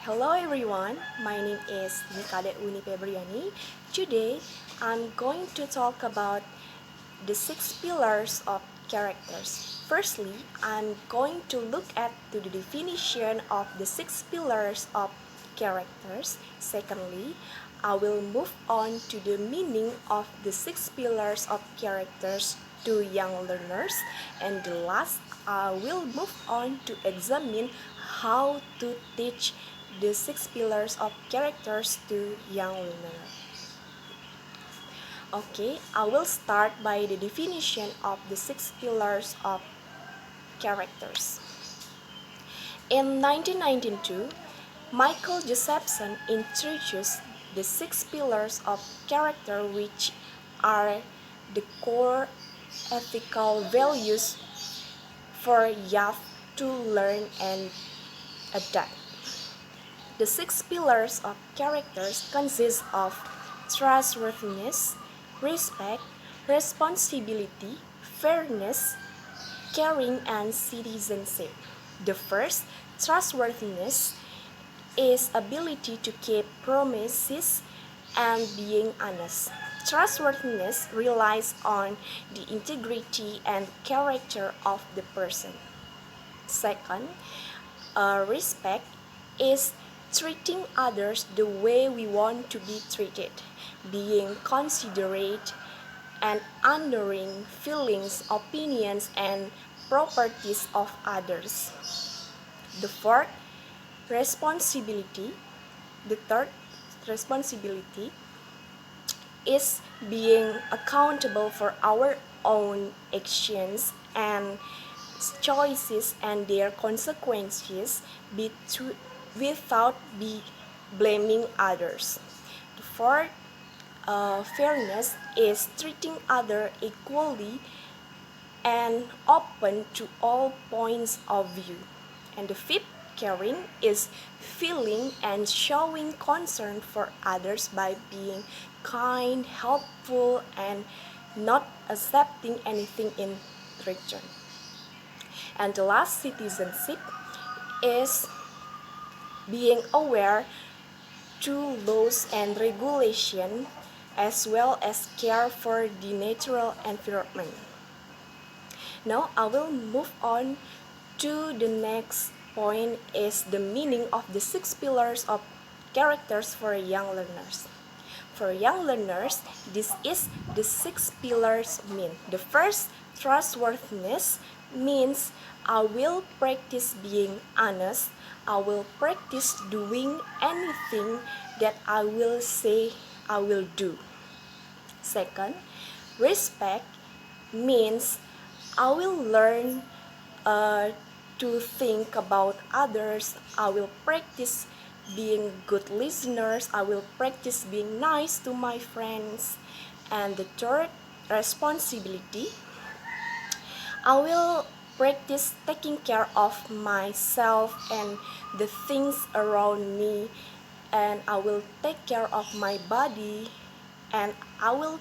Hello everyone, my name is Nikade Uni Febriani. Today I'm going to talk about the 6 pillars of characters. Firstly, I'm going to look at the definition of the 6 pillars of characters. Secondly, I will move on to the meaning of the 6 pillars of characters to young learners. And the last, I will move on to examine how to teach the 6 pillars of characters to young learners. Okay, I will start by the definition of the 6 pillars of characters. In 1992, Michael Josephson introduced the 6 pillars of character, which are the core ethical values for youth to learn and adapt. The 6 pillars of characters consist of trustworthiness, respect, responsibility, fairness, caring, and citizenship. The first, trustworthiness, is ability to keep promises and being honest. Trustworthiness relies on the integrity and character of the person. Second, respect is treating others the way we want to be treated, being considerate and honoring feelings, opinions, and properties of others. The fourth, responsibility. The third, responsibility is being accountable for our own actions and choices and their consequences without blaming others. The fourth, fairness is treating others equally and open to all points of view. And the fifth, caring, is feeling and showing concern for others by being kind, helpful, and not accepting anything in return. And the last, citizenship, is being aware to laws and regulation as well as care for the natural environment. Now I will move on to the next point is the meaning of the 6 pillars of characters for young learners. For young learners, this is the 6 pillars mean. The first, trustworthiness, means I will practice being honest. I will practice doing anything that I will say I will do. Second, respect means I will learn to think about others. I will practice being good listeners. I will practice being nice to my friends. And the third, responsibility. I will practice taking care of myself and the things around me, and I will take care of my body, and I will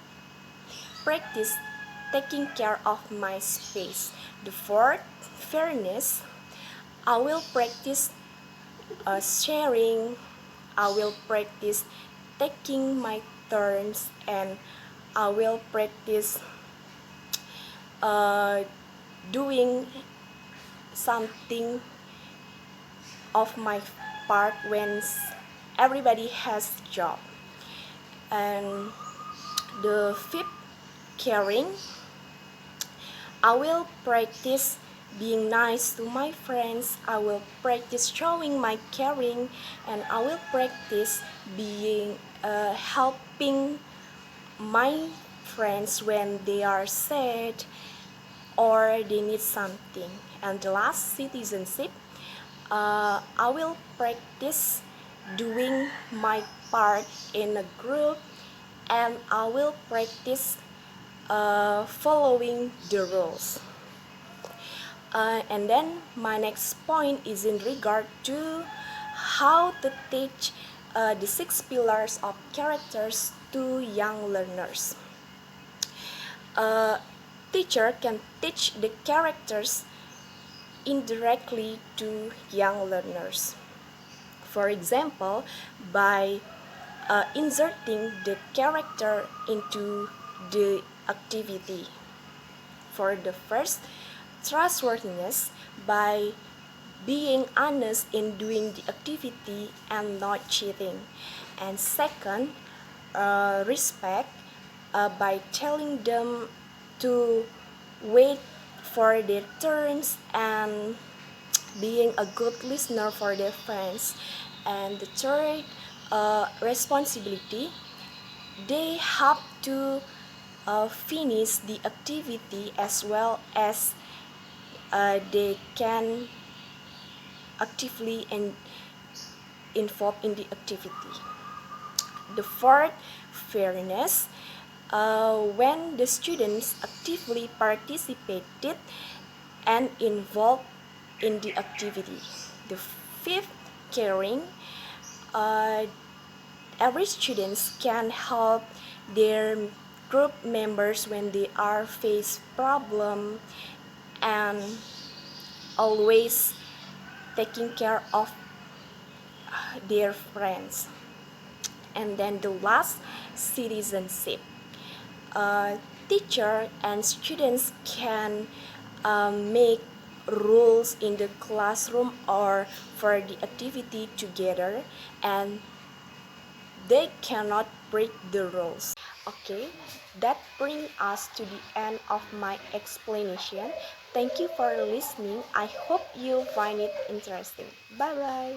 practice taking care of my space. The fourth, fairness. I will practice sharing. I will practice taking my turns, and I will practice doing something of my part when everybody has job. And the fifth, caring. I will practice being nice to my friends. I will practice showing my caring, and I will practice being helping my friends when they are sad or they need something. And the last, citizenship. I will practice doing my part in a group, and I will practice following the rules. And then my next point is in regard to how to teach the 6 pillars of characters to young learners. Teacher can teach the characters indirectly to young learners. For example, by inserting the character into the activity. For the first, trustworthiness by being honest in doing the activity and not cheating. And second, respect by telling them to wait for their turns and being a good listener for their friends. And the third, responsibility, they have to finish the activity as well as they can actively and involved in the activity. The fourth, fairness, when the students actively participated and involved in the activity. The fifth, caring, uh, every students can help their group members when they are face problem and always taking care of their friends. And then the last, citizenship. Teacher and students can make rules in the classroom or for the activity together, and they cannot break the rules. Okay, that brings us to the end of my explanation. Thank you for listening. I hope you find it interesting. Bye bye.